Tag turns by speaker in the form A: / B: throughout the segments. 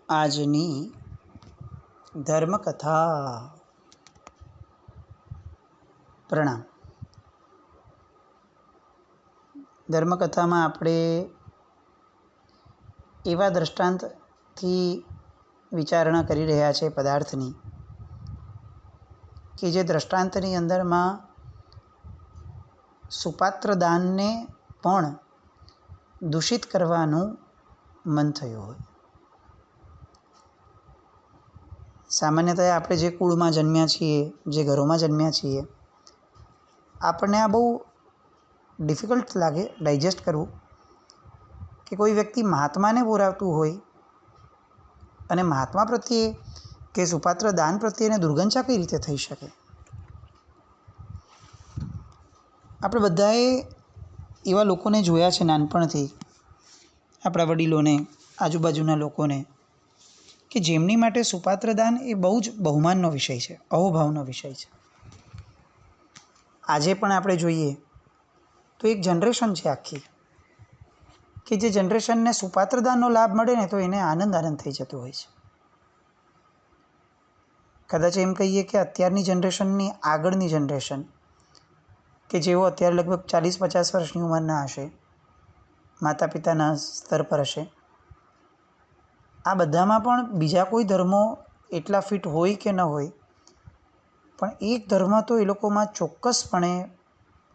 A: આજની ધર્મકથા. પ્રણામ. ધર્મકથામાં આપણે એવા દૃષ્ટાંતથી વિચારણા કરી રહ્યા છે પદાર્થની કે જે દૃષ્ટાંતની અંદરમાં સુપાત્ર દાનને પણ દૂષિત કરવાનું મન થયું હોય. સામાન્યતઃ આપણે જે કુળમાં જન્મ્યા છીએ, જે ઘરોમાં જન્મ્યા છીએ, આપણને આ બહુ ડિફિકલ્ટ લાગે ડાયજેસ્ટ કરવું કે કોઈ વ્યક્તિ મહાત્માને બોલાવતું હોય અને મહાત્મા પ્રત્યે કે સુપાત્ર દાન પ્રત્યે એને દુર્ગંધા કઈ રીતે થઈ શકે. આપણે બધાએ એવા લોકોને જોયા છે નાનપણથી, આપણા વડીલોને, આજુબાજુના લોકોને, કે જેમની માટે સુપાત્ર દાન એ બહુ જ બહુમાનનો વિષય છે, અહોભાવનો વિષય છે. આજે પણ આપણે જોઈએ તો એક જનરેશન છે આખી કે જે જનરેશનને સુપાત્ર દાનનો લાભ મળે ને તો એને આનંદ થઈ જતો હોય છે. કદાચ એમ કહીએ કે અત્યારની જનરેશનની આગળની જનરેશન કે જેઓ અત્યારે લગભગ 40-50 વર્ષની ઉંમરના હશે, માતા પિતાના સ્તર પર હશે, આ બધામાં પણ બીજા કોઈ ધર્મો એટલા ફિટ હોય કે ન હોય, પણ એક ધર્મ તો એ લોકોમાં ચોક્કસપણે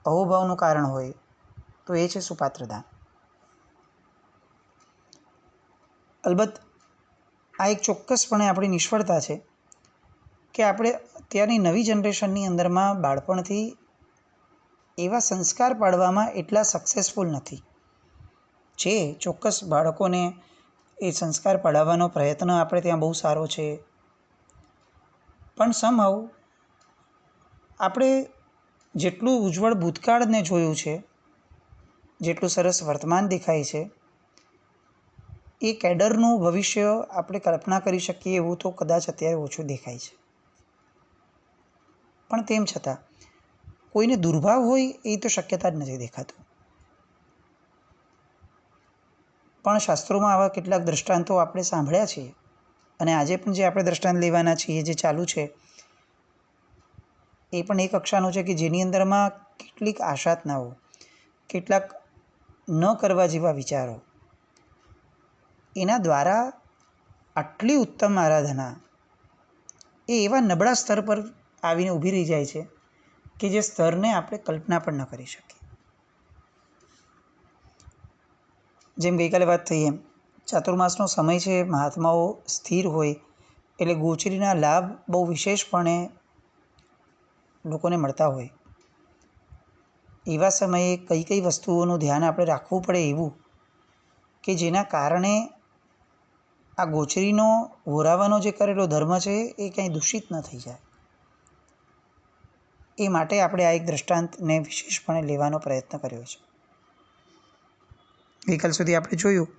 A: અહોભાવનું કારણ હોય, તો એ છે સુપાત્ર દાન. અલબત્ત આ એક ચોક્કસપણે આપણી નિષ્ફળતા છે કે આપણે અત્યારની નવી જનરેશનની અંદરમાં બાળપણથી એવા સંસ્કાર પાડવામાં એટલા સક્સેસફુલ નથી. જે ચોક્કસ બાળકોને એ સંસ્કાર પાડવાનો પ્રયત્ન આપણે ત્યાં બહુ સારો છે, પણ સમહાઉ આપણે જેટલું ઉજ્જવળ ભૂતકાળને જોયું છે, જેટલું સરસ વર્તમાન દેખાય છે, એ કેડરનું ભવિષ્ય આપણે કલ્પના કરી શકીએ એવું તો કદાચ અત્યારે ઓછું દેખાય છે. પણ તેમ છતાં કોઈને દુર્ભાવ હોય એ તો શક્યતા જ નથી દેખાતું. પણ શાસ્ત્રોમાં આવા કેટલાક દૃષ્ટાંતો આપણે સાંભળ્યા છીએ અને આજે પણ જે આપણે દૃષ્ટાંત લેવાના છીએ, જે ચાલુ છે, એ પણ એ કક્ષાનું છે કે જેની અંદરમાં કેટલીક આશાતનાઓ, કેટલાક ન કરવા જેવા વિચારો, એના દ્વારા આટલી ઉત્તમ આરાધના એ એવા નબળા સ્તર પર આવીને ઊભી રહી જાય છે કે જે સ્તરને આપણે કલ્પના પણ ન કરી શકીએ. જેમ ગઈકાલે વાત થઈ એમ ચાતુર્માસનો સમય છે, મહાત્માઓ સ્થિર હોય એટલે ગોચરીના લાભ બહુ વિશેષપણે લોકોને મળતા હોય. એવા સમયે કઈ કઈ વસ્તુઓનું ધ્યાન આપણે રાખવું પડે એવું કે જેના કારણે આ ગોચરીનો વોરાવાનો જે કરેલો ધર્મ છે એ ક્યાંય દૂષિત ન થઈ જાય. એ માટે આપણે આ એક દૃષ્ટાંતને વિશેષપણે લેવાનો પ્રયત્ન કર્યો છે. ગઈકાલ સુધી આપણે જોયું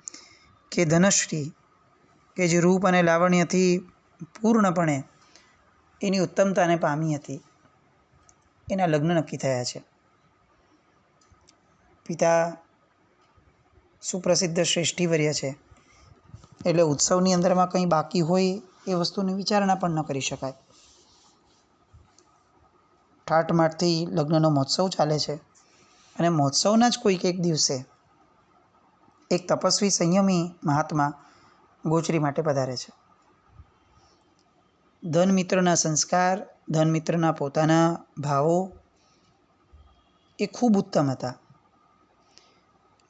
A: કે ધનશ્રી કે જે રૂપ અને લાવણ્યથી પૂર્ણપણે એની ઉત્તમતાને પામી હતી, એના લગ્ન નક્કી થયા છે. પિતા સુપ્રસિદ્ધ શ્રેષ્ઠીવર્ય છે એટલે ઉત્સવની અંદરમાં કંઈ બાકી હોય એ વસ્તુની વિચારણા પણ ન કરી શકાય. ઠાઠમાઠથી લગ્નનો મહોત્સવ ચાલે છે અને મહોત્સવના જ કોઈક એક દિવસે એક તપસ્વી સંયમી મહાત્મા ગોચરી માટે પધારે છે. ધનમિત્રના સંસ્કાર, ધનમિત્રના પોતાના ભાવો એ ખૂબ ઉત્તમ હતા.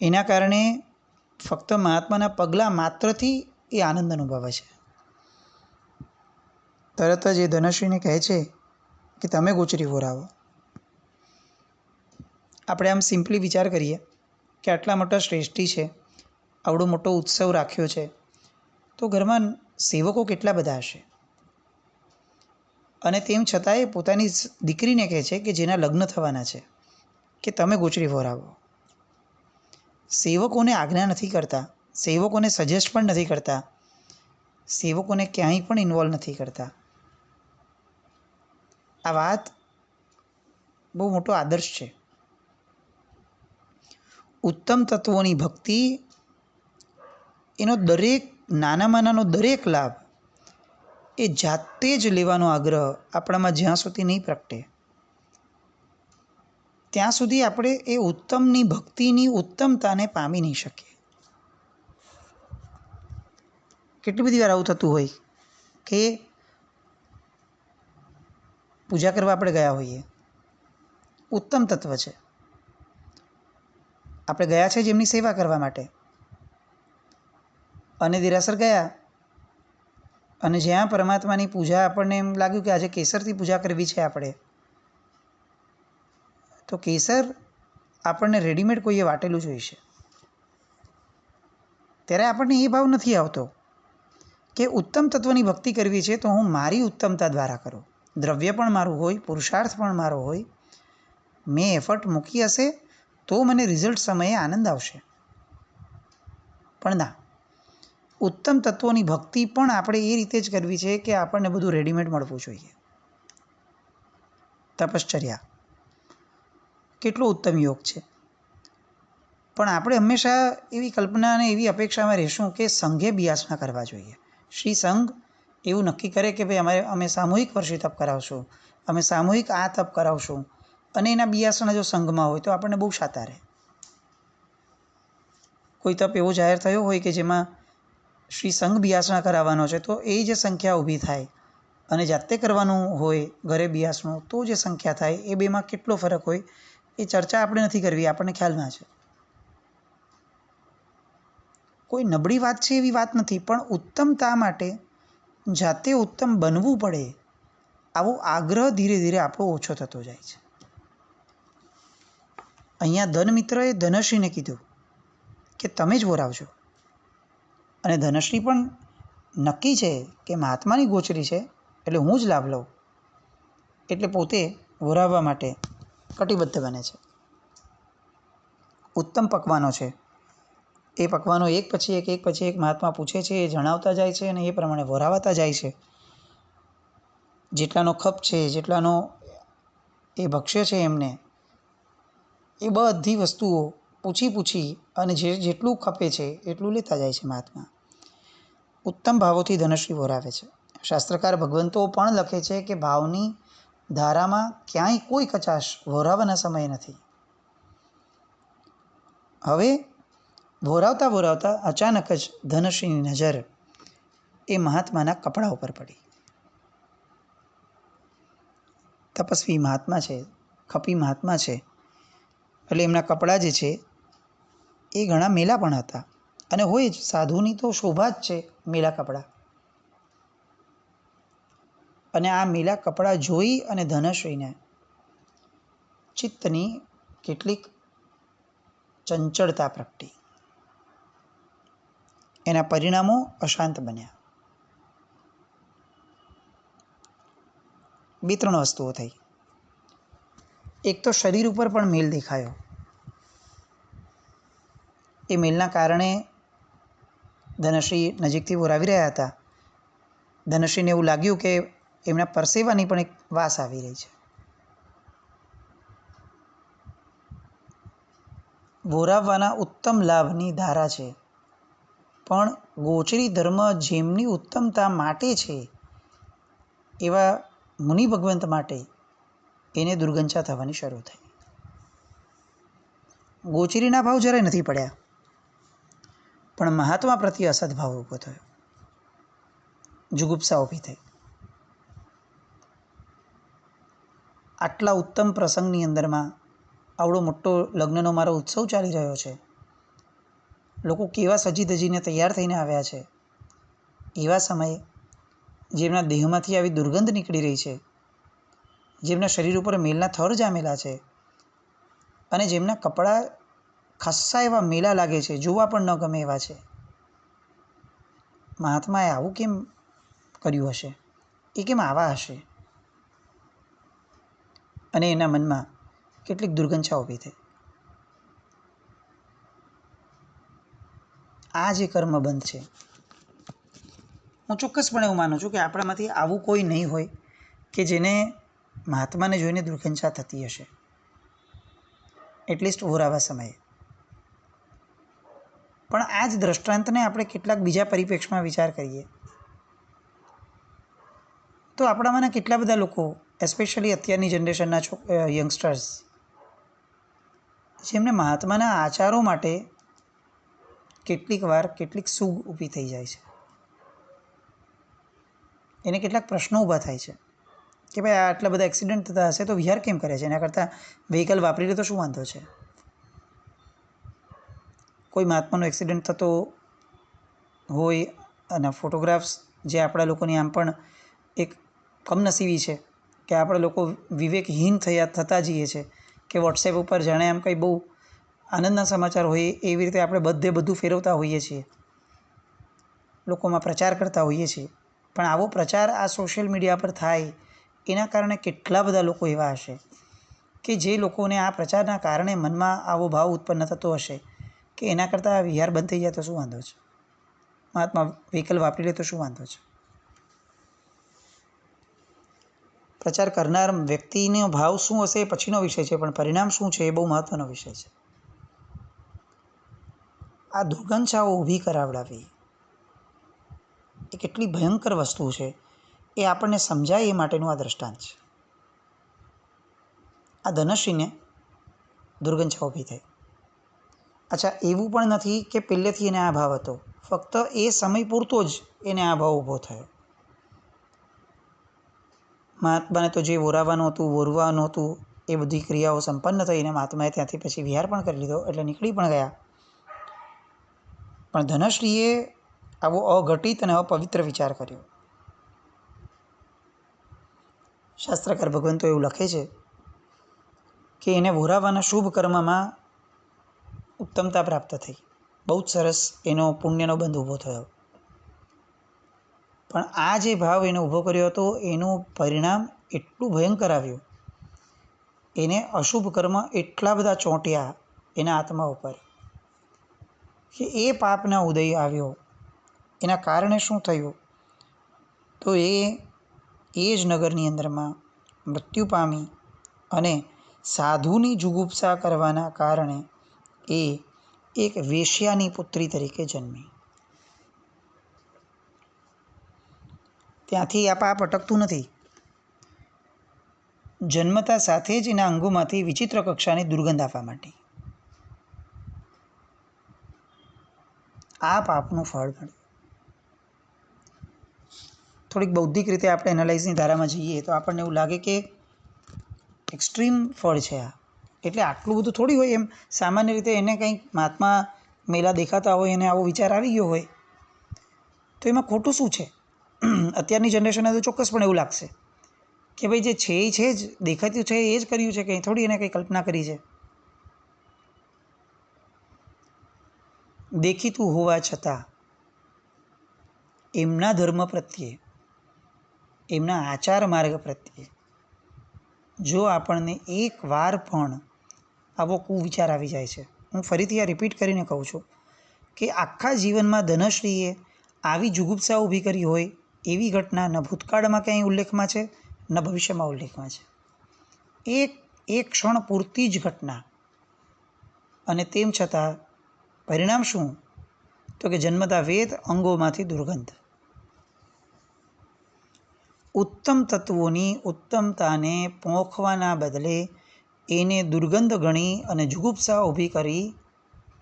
A: એના કારણે ફક્ત મહાત્માના પગલાં માત્રથી એ આનંદ અનુભવે છે. તરત જ એ ધનશ્રીને કહે છે કે તમે ગોચરી વોરાવો. આપણે આમ સિમ્પલી વિચાર કરીએ કે આટલા મોટા શ્રેષ્ઠી છે, આવડો મોટો ઉત્સવ રાખ્યો છે, તો ઘરમાં સેવકો કેટલા બધા હશે, અને તેમ છતાંય પોતાની દીકરીને કહે છે કે જેના લગ્ન થવાના છે કે તમે ગોચરી વોરાવો. સેવકોને આજ્ઞા નથી કરતા, સેવકોને સજેસ્ટ પણ નથી કરતા, સેવકોને ક્યાંય પણ ઇન્વોલ્વ નથી કરતા. આ વાત બહુ મોટો આદર્શ છે. ઉત્તમ તત્વોની ભક્તિ એનો દરેક નાનામાં નાનો દરેક લાભ એ જાતે જ લેવાનો આગ્રહ આપણામાં જ્યાં સુધી નહીં પ્રગટે ત્યાં સુધી આપણે એ ઉત્તમની ભક્તિની ઉત્તમતાને પામી નહીં શકીએ. કેટલી બધી વાર આવું થતું હોય કે પૂજા કરવા આપણે ગયા હોઈએ, ઉત્તમ તત્વ છે, આપણે ગયા છે જેમની સેવા કરવા માટે, અને દેરાસર ગયા અને જ્યાં પરમાત્માની પૂજા આપણને એમ લાગ્યું કે આજે કેસરથી પૂજા કરવી છે આપણે, તો કેસર આપણને રેડીમેડ કોઈએ વાટેલું જોઈશે. ત્યારે આપણને એ ભાવ નથી આવતો કે ઉત્તમ તત્વની ભક્તિ કરવી છે તો હું મારી ઉત્તમતા દ્વારા કરું, દ્રવ્ય પણ મારું હોય, પુરુષાર્થ પણ મારો હોય, મેં એફર્ટ મૂકી હશે તો મને રિઝલ્ટ સમયે આનંદ આવશે. પણ ના, ઉત્તમ તત્વોની ભક્તિ પણ આપણે એ રીતે જ કરવી છે કે આપણને બધું રેડીમેડ મળવું જોઈએ. તપશ્ચર્યા કેટલો ઉત્તમ યોગ છે, પણ આપણે હંમેશા એવી કલ્પના અને એવી અપેક્ષામાં રહીશું કે સંઘે બિયાસણા કરવા જોઈએ. શ્રી સંઘ એવું નક્કી કરે કે ભાઈ અમે સામૂહિક વર્ષે તપ કરાવશું, અમે સામૂહિક આ તપ કરાવશું, અને એના બિયાસણા જો સંઘમાં હોય તો આપણને બહુ શાતા રહે. કોઈ તપ એવો જાહેર થયો હોય કે જેમાં શ્રી સંઘ બિયાસણા કરાવવાનો છે, તો એ જે સંખ્યા ઊભી થાય અને જાતે કરવાનું હોય ઘરે બિયાસણું તો જે સંખ્યા થાય, એ બેમાં કેટલો ફરક હોય એ ચર્ચા આપણે નથી કરવી, આપણને ખ્યાલમાં છે. કોઈ નબળી વાત છે એવી વાત નથી, પણ ઉત્તમતા માટે જાતે ઉત્તમ બનવું પડે આવો આગ્રહ ધીરે ધીરે આપણો ઓછો થતો જાય છે. અહીંયા ધનમિત્રએ ધનશ્રીને કીધું કે તમે જ વોરાવજો, અને ધનશ્રી પણ નક્કી છે કે મહાત્માની ગોચરી છે એટલે હું જ લાભ લઉં, એટલે પોતે વોરાવવા માટે કટિબદ્ધ બને છે. ઉત્તમ પકવાનો છે, એ પકવાનો એક પછી એક મહાત્મા પૂછે છે, એ જણાવતા જાય છે અને એ પ્રમાણે વોરાવાતા જાય છે. જેટલાનો ખપ છે, જેટલાનો એ ભક્ષ્ય છે એમને, એ બધી વસ્તુઓ પૂછી અને જેટલું ખપે છે એટલું લેતા જાય છે મહાત્મા. ઉત્તમ ભાવોથી ધનશ્રી વોરાવે છે. શાસ્ત્રકાર ભગવંતો પણ લખે છે કે ભાવની ધારામાં ક્યાંય કોઈ કચાશ વોરાવાના સમયે નથી. હવે વોરાવતા વોરાવતા અચાનક જ ધનશ્રીની નજર એ મહાત્માના કપડા ઉપર પડી. તપસ્વી મહાત્મા છે, ખપી મહાત્મા છે, એટલે એમના કપડાં જે છે એ ઘણા મેલા પણ હતા, અને હોય જ સાધુની તો શોભા જ છે મેલા કપડાં. અને આ મેલા કપડાં જોઈ અને ધનશ્રીને ચિત્તની કેટલીક ચંચળતા પ્રગટી. એના પરિણામો અશાંત બન્યા. 2-3 વસ્તુઓ થઈ. એક તો શરીર ઉપર પણ મેલ દેખાયો. એ મેલના કારણે ધનશ્રી નજીકથી વોરાવી રહ્યા હતા. ધનશ્રીને એવું લાગ્યું કે એમના પરસેવાની પણ એક વાસ આવી રહી છે. વોરાવવાના ઉત્તમ લાભની ધારા છે, પણ ગોચરી ધર્મ જેમની ઉત્તમતા માટે છે એવા મુનિ ભગવંત માટે એને દુર્ગંછા થવાની શરૂ થઈ. ગોચરીના ભાવ જરાય નથી પડ્યા, પણ મહાત્મા પ્રત્યે અસદભાવ ઊભો થયો, જુગુપ્સા ઊભી થઈ. આટલા ઉત્તમ પ્રસંગની અંદરમાં આવડો મોટો લગ્નનો મારો ઉત્સવ ચાલી રહ્યો છે, લોકો કેવા સજી ધજીને તૈયાર થઈને આવ્યા છે, એવા સમયે જેમના દેહમાંથી આવી દુર્ગંધ નીકળી રહી છે, જેમના શરીર ઉપર મેલના થર જામેલા છે, અને જેમના કપડાં ખાસ્સા એવા મેલા લાગે છે, જોવા પણ ન ગમે એવા છે, મહાત્માએ આવું કેમ કર્યું હશે, એ કેમ આવા હશે? અને એના મનમાં કેટલીક દુર્ગંછા ઊભી થઈ. આ જે કર્મબંધ છે, હું ચોક્કસપણે એવું માનું છું કે આપણામાંથી આવું કોઈ નહીં હોય કે જેને મહાત્માને જોઈને દુર્ગંછા થતી હશે, એટલીસ્ટ વોરાવા સમયે. પણ આ જ દ્રષ્ટાંતને આપણે કેટલાક બીજા પરિપ્રેક્ષમાં વિચાર કરીએ તો આપણામાંના કેટલા બધા લોકો, એસ્પેશિયલી અત્યારની જનરેશનના યંગસ્ટર્સ, જેમને મહાત્માના આચારો માટે કેટલીક વાર કેટલીક સૂગ ઊભી થઈ જાય છે. એને કેટલાક પ્રશ્નો ઊભા થાય છે કે ભાઈ આટલા બધા એક્સિડન્ટ થતા હશે તો વિહાર કેમ કરે છે? એના કરતાં વ્હીકલ વાપરી લે તો શું વાંધો છે? કોઈ મહાત્માનો એક્સિડન્ટ થતો હોય અને ફોટોગ્રાફ્સ જે આપણા લોકોની આમ પણ એક કમનસીબી છે કે આપણે લોકો વિવેકહીન થતા જઈએ છીએ કે વોટ્સએપ ઉપર જાણે આમ કંઈ બહુ આનંદના સમાચાર હોય એવી રીતે આપણે બધું ફેરવતા હોઈએ છીએ, લોકોમાં પ્રચાર કરતા હોઈએ છીએ. પણ આવો પ્રચાર આ સોશિયલ મીડિયા પર થાય એના કારણે કેટલા બધા લોકો એવા હશે કે જે લોકોને આ પ્રચારના કારણે મનમાં આવો ભાવ ઉત્પન્ન થતો હશે કે એના કરતાં આ વિહાર બંધ થઈ જાય તો શું વાંધો છે, મહાત્મા વ્હીકલ વાપરી લે તો શું વાંધો છે? પ્રચાર કરનાર વ્યક્તિનો ભાવ શું હશે એ પછીનો વિષય છે, પણ પરિણામ શું છે એ બહુ મહત્ત્વનો વિષય છે. આ દુર્ગંધાઓ ઊભી કરાવડાવી એ કેટલી ભયંકર વસ્તુ છે એ આપણને સમજાય એ માટેનું આ દ્રષ્ટાંત છે. આ ધનશ્રીને દુર્ગંધા ઊભી થઈ. અચ્છા, એવું પણ નથી કે પહેલેથી એને આ ભાવ હતો, ફક્ત એ સમય પૂરતો જ એને આ ભાવ ઊભો થયો. મહાત્માને તો જે વોરાવાનું હતું, વોરવાનું હતું, એ બધી ક્રિયાઓ સંપન્ન થઈને મહાત્માએ ત્યાંથી પછી વિહાર પણ કરી લીધો, એટલે નીકળી પણ ગયા. પણ ધનશ્રીએ આવો અઘટિત અને અપવિત્ર વિચાર કર્યો. શાસ્ત્રકાર ભગવંતો એવું લખે છે કે એને વોરાવાના શુભ કર્મમાં ઉત્તમતા પ્રાપ્ત થઈ, બહુ જ સરસ એનો પુણ્યનો બંધ ઊભો થયો. પણ આ જે ભાવ એને ઊભો કર્યો હતો એનું પરિણામ એટલું ભયંકર આવ્યું, એને અશુભ કર્મ એટલા બધા ચોંટ્યા એના આત્મા ઉપર કે એ પાપના ઉદય આવ્યો. એના કારણે શું થયું તો એ જ નગરની અંદરમાં મૃત્યુ પામી અને સાધુની જુગુપ્સા કરવાના કારણે એ એક વેશ્યાની પુત્રી તરીકે જન્મી. ત્યાંથી આ પાપ અટકતું નથી. જન્મતા સાથે જ એના અંગોમાંથી વિચિત્ર કક્ષાની દુર્ગંધ આવવા માંડી. આ પાપનું ફળ મળ્યું. થોડીક બૌદ્ધિક રીતે આપણે એનાલાઇઝની ધારામાં જઈએ તો આપણને એવું લાગે કે એક્સ્ટ્રીમ ફળ છે આ, એટલે આટલું બધું થોડી હોય. એમ સામાન્ય રીતે એને કંઈક મહાત્મા મેલા દેખાતા હોય એને આવો વિચાર આવી ગયો હોય તો એમાં ખોટું શું છે? અત્યારની જનરેશનને તો ચોક્કસપણે એવું લાગશે કે ભાઈ જે છે એ છે જ, દેખાતું છે એ જ કર્યું છે, કંઈ થોડી એને કંઈ કલ્પના કરી છે. દેખીતું હોવા છતાં એમના ધર્મ પ્રત્યે, એમના આચાર માર્ગ પ્રત્યે જો આપણને એક વાર પણ આવો કુવિચાર આવી જાય છે, હું ફરીથી આ રિપીટ કરીને કહું છું કે આખા જીવનમાં ધનશ્રીએ આવી જુગુપ્સા ઊભી કરી હોય એવી ઘટના ન ભૂતકાળમાં ક્યાંય ઉલ્લેખમાં છે ન ભવિષ્યમાં ઉલ્લેખમાં છે. એક ક્ષણ પૂરતી જ ઘટના, અને તેમ છતાં પરિણામ શું તો કે જન્મતા વેદ, અંગોમાંથી દુર્ગંધ. ઉત્તમ તત્વોની ઉત્તમતાને પોંખવાના બદલે એને દુર્ગંધ ગણી અને જુગુપ્સા ઊભી કરી.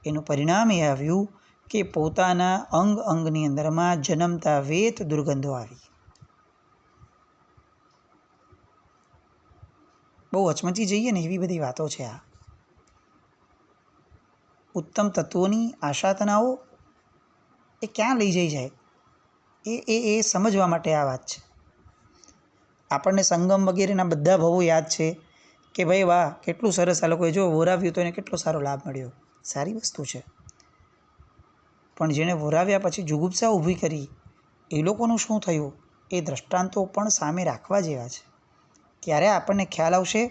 A: એનું પરિણામ એ આવ્યું કે પોતાના અંગની અંદરમાં જન્મતા વેત દુર્ગંધો આવી. બહુ અચમચી જઈએ ને એવી બધી વાતો છે આ. ઉત્તમ તત્વોની આશાતનાઓ એ ક્યાં લઈ જઈ જાય એ સમજવા માટે આ વાત છે. આપણને સંગમ વગેરેના બધા ભવો યાદ છે કે ભાઈ વાહ કેટલું સરસ આ લોકોએ જો વોરાવ્યું તો એને કેટલો સારો લાભ મળ્યો, સારી વસ્તુ છે. પણ જેણે વોરાવ્યા પછી જુગુપ્સા ઊભી કરી એ લોકોનું શું થયું એ દ્રષ્ટાંતો પણ સામે રાખવા જેવા છે. ત્યારે આપણને ખ્યાલ આવશે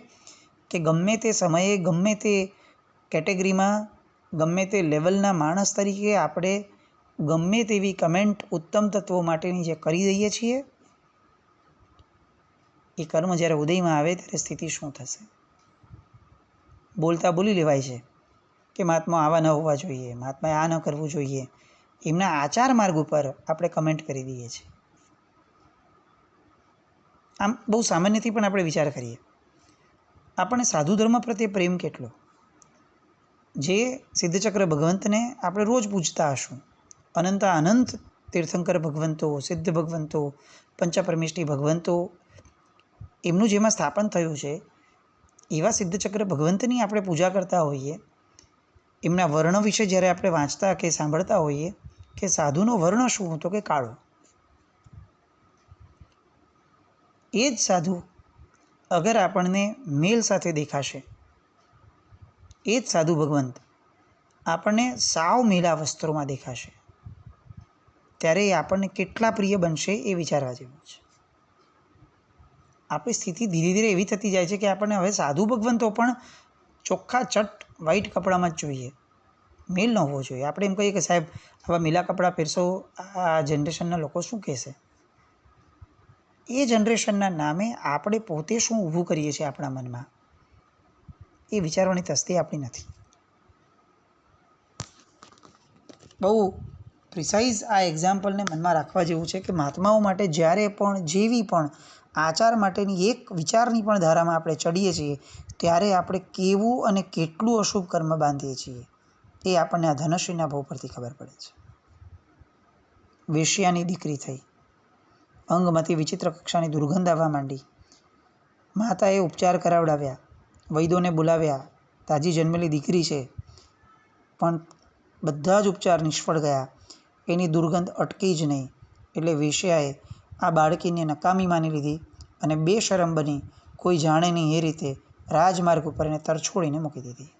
A: કે ગમે તે સમયે, ગમે તે કેટેગરીમાં, ગમે તે લેવલના માણસ તરીકે આપણે ગમે તેવી કમેન્ટ ઉત્તમ તત્વો માટેની જે કરી દઈએ છીએ એ કર્મ જ્યારે ઉદયમાં આવે ત્યારે સ્થિતિ શું થશે? બોલતા બોલી લેવાય છે કે મહાત્મા આવા ન હોવા જોઈએ, મહાત્માએ આ ન કરવું જોઈએ, એમના આચાર માર્ગ ઉપર આપણે કમેન્ટ કરી દઈએ છીએ. આમ બહુ સામાન્યથી પણ આપણે વિચાર કરીએ, આપણને સાધુ ધર્મ પ્રત્યે પ્રેમ કેટલો. જે સિદ્ધચક્ર ભગવંતને આપણે રોજ પૂજતા હશું, અનંત અનંત તીર્થંકર ભગવંતો, સિદ્ધ ભગવંતો, પંચપરમેષ્ઠી ભગવંતો, એમનું જેમાં સ્થાપન થયું છે એવા સિદ્ધચક્ર ભગવંતની આપણે પૂજા કરતા હોઈએ, એમના વર્ણ વિશે જ્યારે આપણે વાંચતા કે સાંભળતા હોઈએ કે સાધુનો વર્ણ શું હતો કે કાળો, એ જ સાધુ અગર આપણને મેલ સાથે દેખાશે, એ જ સાધુ ભગવંત આપણને સાવ મેલા વસ્ત્રોમાં દેખાશે, ત્યારે એ આપણને કેટલા પ્રિય બનશે એ વિચારવા જેવું છે. આપણી સ્થિતિ ધીરે ધીરે એવી થતી જાય છે કે આપણને હવે સાધુ ભગવંતો પણ ચોખ્ખા ચટ વ્હાઈટ કપડામાં જ જોઈએ, મેલ ન હોવો જોઈએ. આપણે એમ કહીએ કે સાહેબ આવા મેલા કપડાં પહેરશો, આ જનરેશનના લોકો શું કહેશે? એ જનરેશનના નામે આપણે પોતે શું ઊભું કરીએ છીએ આપણા મનમાં, એ વિચારવાની તસ્દી આપણી નથી. બહુ પ્રિસાઇઝ આ એક્ઝામ્પલને મનમાં રાખવા જેવું છે કે મહાત્માઓ માટે જ્યારે પણ જેવી પણ આચાર માટેની એક વિચારની પણ ધારામાં આપણે ચડીએ છીએ ત્યારે આપણે કેવું અને કેટલું અશુભ કર્મ બાંધીએ છીએ એ આપણને આ ધનશ્રીના ભાવ પરથી ખબર પડે છે. વેશ્યાની દીકરી થઈ, અંગમાંથી વિચિત્ર કક્ષાની દુર્ગંધ આવવા માંડી, માતાએ ઉપચાર કરાવડાવ્યા, વૈદોને બોલાવ્યા, તાજી જન્મેલી દીકરી છે, પણ બધા જ ઉપચાર નિષ્ફળ ગયા, એની દુર્ગંધ અટકી જ નહીં. એટલે વેશ્યાએ આ બાળકીને નકામી માની લીધી અને બેશરમ બની કોઈ જાણે નહીં એ રીતે રાજમાર્ગ ઉપર એને તરછોડીને મૂકી દીધી.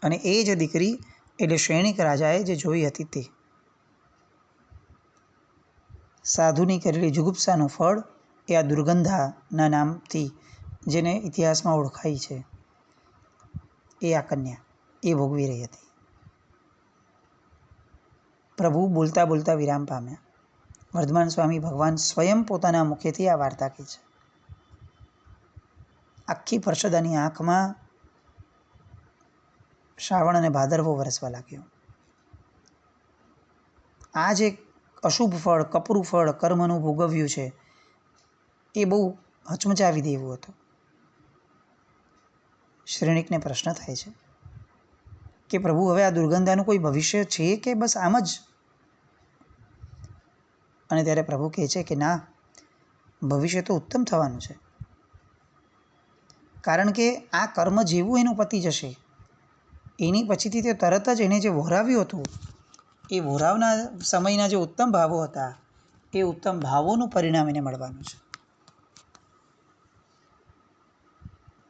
A: અને એ જ દીકરી એટલે શૈણિક રાજાએ જે જોઈ હતી તે સાધુની કરેલી જુગુપ્સાનું ફળ એ આ દુર્ગંધાના નામથી જેને ઇતિહાસમાં ઓળખાઈ છે એ આ કન્યા એ ભોગવી રહી હતી. પ્રભુ બોલતા બોલતા વિરામ પામ્યા. વર્ધમાન સ્વામી ભગવાન સ્વયં પોતાના મુખેથી આ વાર્તા કહી છે. આખી પરષદાની આંખમાં શ્રાવણ અને ભાદરવો વરસવા લાગ્યો. આ જે અશુભ ફળ, કપરું ફળ કર્મનું ભોગવ્યું છે એ બહુ હચમચાવી દે એવું હતું. શ્રેણિકને પ્રશ્ન થાય છે કે પ્રભુ હવે આ દુર્ગંધાનું કોઈ ભવિષ્ય છે કે બસ આમ જ? અને ત્યારે પ્રભુ કહે છે કે ના, ભવિષ્ય તો ઉત્તમ થવાનું છે, કારણ કે આ કર્મ જેવું એનું પતી જશે એની પછીથી તે તરત જ એને જે વહોરાવ્યું હતું એ વહોરાવના સમયના જે ઉત્તમ ભાવો હતા એ ઉત્તમ ભાવોનું પરિણામ એને મળવાનું છે.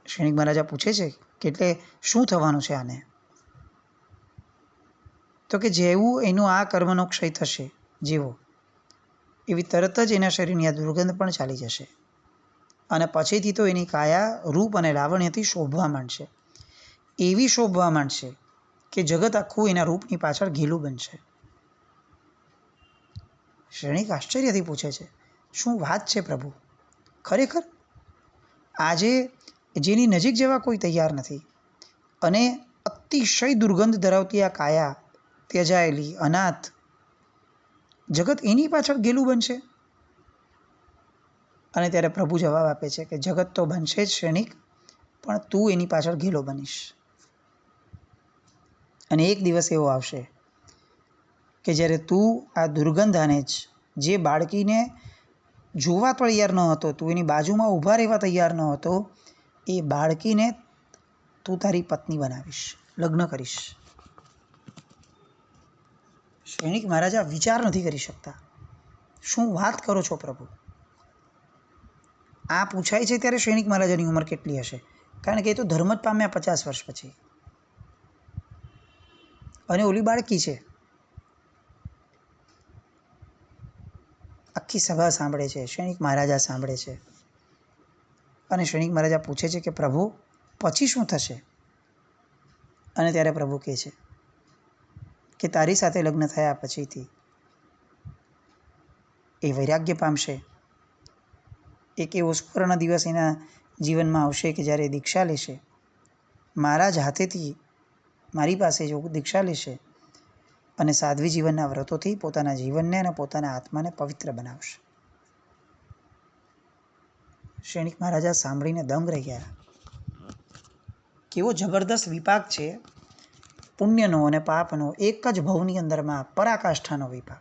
A: શ્રેણિક મહારાજા પૂછે છે કે એટલે શું થવાનું છે આને? તો કે જેવું એનું આ કર્મનો ક્ષય થશે જેવો, એવી તરત જ એના શરીરની આ દુર્ગંધ પણ ચાલી જશે અને પછીથી તો એની કાયા રૂપ અને લાવણ્યથી શોભવા માંડશે, એવી શોભવા માંડશે કે જગત આખું એના રૂપની પાછળ ઘેલું બનશે. શ્રેણિક આશ્ચર્યથી પૂછે છે શું વાત છે પ્રભુ? ખરેખર આજે જેની નજીક જવા કોઈ તૈયાર નથી અને અતિશય દુર્ગંધ ધરાવતી આ કાયા, ત્યજાયેલી, અનાથ, જગત એની પાછળ ઘેલું બનશે? અને ત્યારે પ્રભુ જવાબ આપે છે કે જગત તો બનશે જ શ્રેણિક, પણ તું એની પાછળ ઘેલો બનીશ. અને એક દિવસ એવો આવશે કે જ્યારે તું આ દુર્ગંધાને જ, જે બાળકીને જોવા તૈયાર ન હતો, તું એની બાજુમાં ઊભા રહેવા તૈયાર ન હતો, એ બાળકીને તું તારી પત્ની બનાવીશ, લગ્ન કરીશ. શ્રેણિક મહારાજા વિચાર નથી કરી શકતા. શું વાત કરો છો પ્રભુ? આ પૂછાય છે ત્યારે શ્રેણિક મહારાજાની ઉંમર કેટલી હશે? કારણ કે એ તો ધર્મ જ પામ્યા 50 વર્ષ પછી, અને ઓલી બાળકી છે. આખી સભા સાંભળે છે, શ્રેણિક મહારાજા સાંભળે છે અને શ્રેણિક મહારાજા પૂછે છે કે પ્રભુ પછી શું થશે? અને ત્યારે પ્રભુ કહે છે કે તારી સાથે લગ્ન થયા પછીથી એ વૈરાગ્ય પામશે. એક એવો સુવર્ણ દિવસ એના જીવનમાં આવશે કે જ્યારે દીક્ષા લેશે મારા જ હાથેથી મારી પાસે જો દીક્ષા લેશે અને સાધ્વી જીવનના વ્રતોથી પોતાના જીવનને અને પોતાના આત્માને પવિત્ર બનાવશે. શ્રેણીક મહારાજા સાંભળીને દંગ રહી ગયા. કેવો જબરદસ્ત વિપાક છે પુણ્યનો અને પાપનો એક જ ભવની અંદરમાં પરાકાષ્ઠાનો વિપાક.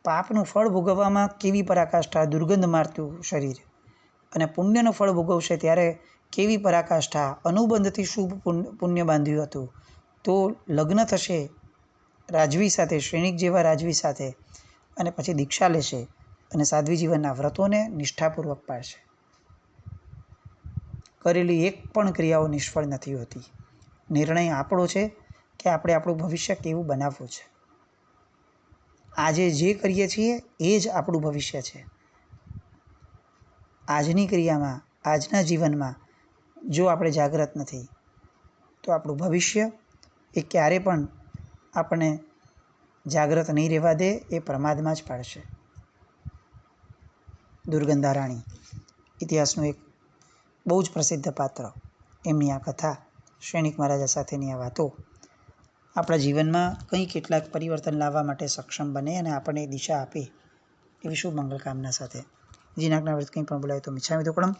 A: પાપનું ફળ ભોગવવામાં કેવી પરાકાષ્ઠા, દુર્ગંધ મારતું શરીર, અને પુણ્યનું ફળ ભોગવશે ત્યારે કેવી પરાકાષ્ઠા, અનુબંધથી શુભ પુણ્ય બાંધ્યું હતું તો લગ્ન થશે રાજવી સાથે, શ્રેણીક જેવા રાજવી સાથે, અને પછી દીક્ષા લેશે અને સાધ્વી જીવનના વ્રતોને નિષ્ઠાપૂર્વક પાળશે. કરેલી એક પણ ક્રિયાઓ નિષ્ફળ નથી હોતી. નિર્ણય આપણો છે કે આપણે આપણું ભવિષ્ય કેવું બનાવવું છે. આજે જે કરીએ છીએ એ જ આપણું ભવિષ્ય છે. આજની ક્રિયામાં, આજના જીવનમાં જો આપણે જાગૃત નથી તો આપણું ભવિષ્ય એ ક્યારે પણ આપણને જાગૃત નહીં રહેવા દે, એ પ્રમાદમાં જ પાડશે. દુર્ગંધા રાણી ઇતિહાસનું એક બહુ જ પ્રસિદ્ધ પાત્ર. એમની આ કથા, શ્રેણીક મહારાજા સાથેની આ વાતો આપણા જીવનમાં કંઈ કેટલાક પરિવર્તન લાવવા માટે સક્ષમ બને અને આપણને દિશા આપે એવી શુભ મંગલ કામના સાથે જીનાજ્ઞા વ્રત કંઈ પણ બોલાય તો મિચ્છામિ દુક્કડમ.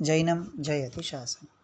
A: જૈનમ જયતિ શાસન.